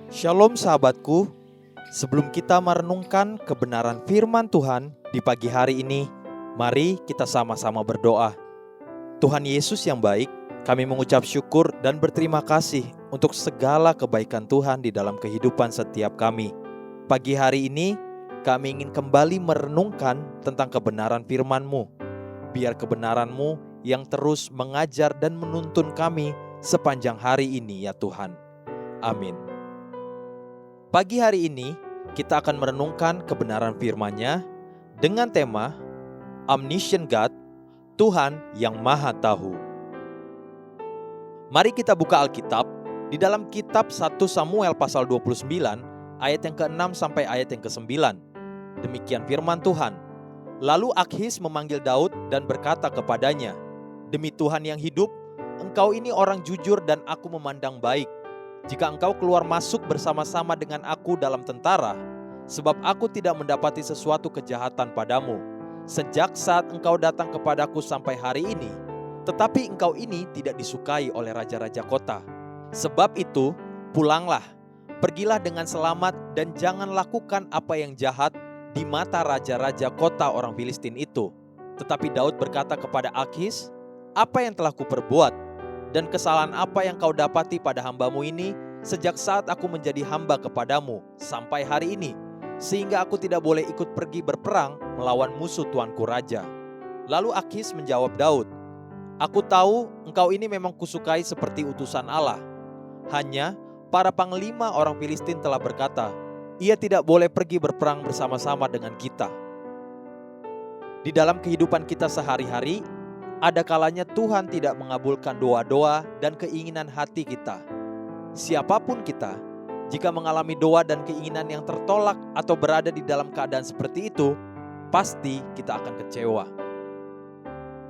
Shalom sahabatku, sebelum kita merenungkan kebenaran firman Tuhan di pagi hari ini, mari kita sama-sama berdoa. Tuhan Yesus yang baik, kami mengucap syukur dan berterima kasih untuk segala kebaikan Tuhan di dalam kehidupan setiap kami. Pagi hari ini, kami ingin kembali merenungkan tentang kebenaran firman-Mu. Biar kebenaran-Mu yang terus mengajar dan menuntun kami sepanjang hari ini ya Tuhan. Amin. Pagi hari ini kita akan merenungkan kebenaran firman-Nya dengan tema Omniscient God, Tuhan yang Maha Tahu. Mari kita buka Alkitab di dalam kitab 1 Samuel pasal 29 ayat yang ke-6 sampai ayat yang ke-9. Demikian firman Tuhan. Lalu Akhis memanggil Daud dan berkata kepadanya, "Demi Tuhan yang hidup, engkau ini orang jujur dan aku memandang baik. Jika engkau keluar masuk bersama-sama dengan aku dalam tentara, sebab aku tidak mendapati sesuatu kejahatan padamu, sejak saat engkau datang kepadaku sampai hari ini. Tetapi engkau ini tidak disukai oleh raja-raja kota. Sebab itu, pulanglah, pergilah dengan selamat dan jangan lakukan apa yang jahat di mata raja-raja kota orang Filistin itu." Tetapi Daud berkata kepada Akhis, "Apa yang telah kuperbuat? Dan kesalahan apa yang kau dapati pada hambamu ini sejak saat aku menjadi hamba kepadamu sampai hari ini, sehingga aku tidak boleh ikut pergi berperang melawan musuh tuanku raja?" Lalu Akhis menjawab Daud, "Aku tahu engkau ini memang kusukai seperti utusan Allah. Hanya para panglima orang Filistin telah berkata, ia tidak boleh pergi berperang bersama-sama dengan kita." Di dalam kehidupan kita sehari-hari, ada kalanya Tuhan tidak mengabulkan doa-doa dan keinginan hati kita. Siapapun kita, jika mengalami doa dan keinginan yang tertolak atau berada di dalam keadaan seperti itu, pasti kita akan kecewa.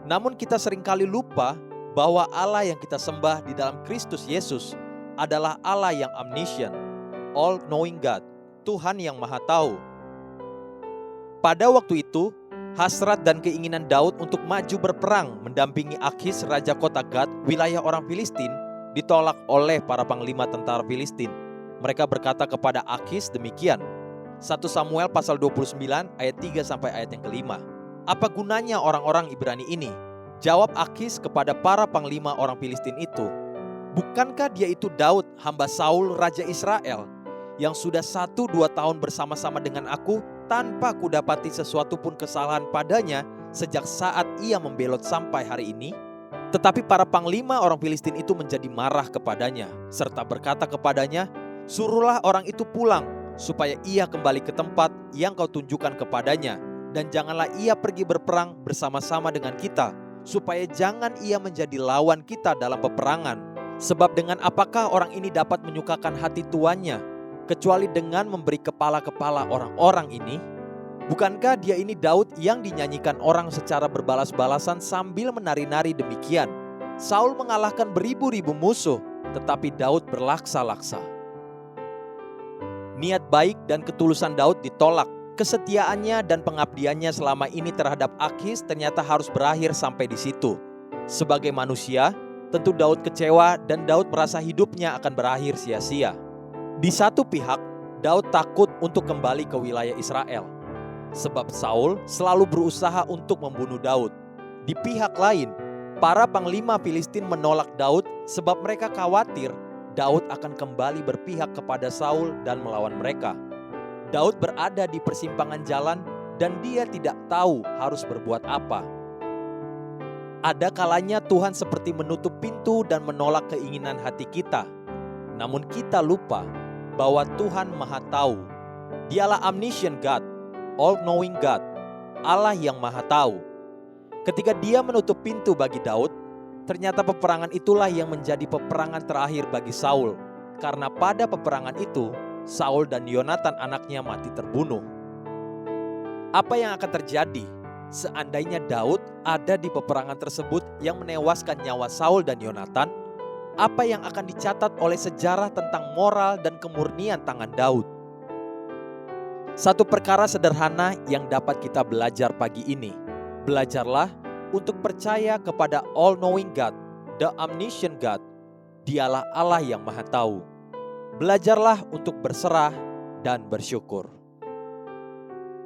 Namun kita seringkali lupa bahwa Allah yang kita sembah di dalam Kristus Yesus adalah Allah yang omniscient, all-knowing God, Tuhan yang Maha Tahu. Pada waktu itu, hasrat dan keinginan Daud untuk maju berperang mendampingi Akhis raja kota Gad, wilayah orang Filistin, ditolak oleh para panglima tentara Filistin. Mereka berkata kepada Akhis demikian. 1 Samuel pasal 29 ayat 3 sampai ayat yang ke-5. "Apa gunanya orang-orang Ibrani ini?" Jawab Akhis kepada para panglima orang Filistin itu, "Bukankah dia itu Daud, hamba Saul, raja Israel, yang sudah 1-2 tahun bersama-sama dengan aku tanpa kudapati sesuatu pun kesalahan padanya sejak saat ia membelot sampai hari ini?" Tetapi para panglima orang Filistin itu menjadi marah kepadanya, serta berkata kepadanya, "Suruhlah orang itu pulang, supaya ia kembali ke tempat yang kau tunjukkan kepadanya, dan janganlah ia pergi berperang bersama-sama dengan kita, supaya jangan ia menjadi lawan kita dalam peperangan. Sebab dengan apakah orang ini dapat menyukakan hati tuannya, kecuali dengan memberi kepala-kepala orang-orang ini? Bukankah dia ini Daud yang dinyanyikan orang secara berbalas-balasan sambil menari-nari demikian? Saul mengalahkan beribu-ribu musuh, tetapi Daud berlaksa-laksa." Niat baik dan ketulusan Daud ditolak. Kesetiaannya dan pengabdiannya selama ini terhadap Akhis ternyata harus berakhir sampai di situ. Sebagai manusia, tentu Daud kecewa dan Daud merasa hidupnya akan berakhir sia-sia. Di satu pihak, Daud takut untuk kembali ke wilayah Israel, sebab Saul selalu berusaha untuk membunuh Daud. Di pihak lain, para panglima Filistin menolak Daud sebab mereka khawatir Daud akan kembali berpihak kepada Saul dan melawan mereka. Daud berada di persimpangan jalan dan dia tidak tahu harus berbuat apa. Ada kalanya Tuhan seperti menutup pintu dan menolak keinginan hati kita. Namun kita lupa bahwa Tuhan Maha Tahu. Dialah omniscient God, all-knowing God, Allah yang Maha Tahu. Ketika dia menutup pintu bagi Daud, ternyata peperangan itulah yang menjadi peperangan terakhir bagi Saul. Karena pada peperangan itu, Saul dan Yonatan anaknya mati terbunuh. Apa yang akan terjadi seandainya Daud ada di peperangan tersebut yang menewaskan nyawa Saul dan Yonatan? Apa yang akan dicatat oleh sejarah tentang moral dan kemurnian tangan Daud? Satu perkara sederhana yang dapat kita belajar pagi ini. Belajarlah untuk percaya kepada all-knowing God, the omniscient God. Dialah Allah yang Maha Tahu. Belajarlah untuk berserah dan bersyukur.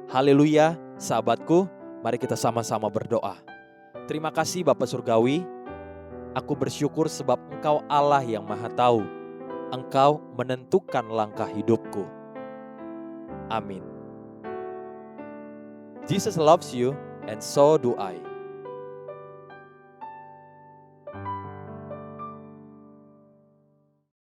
Haleluya, sahabatku, mari kita sama-sama berdoa. Terima kasih Bapa Surgawi, aku bersyukur sebab Engkau Allah yang Maha Tahu. Engkau menentukan langkah hidupku. Amin. Jesus loves you and so do I.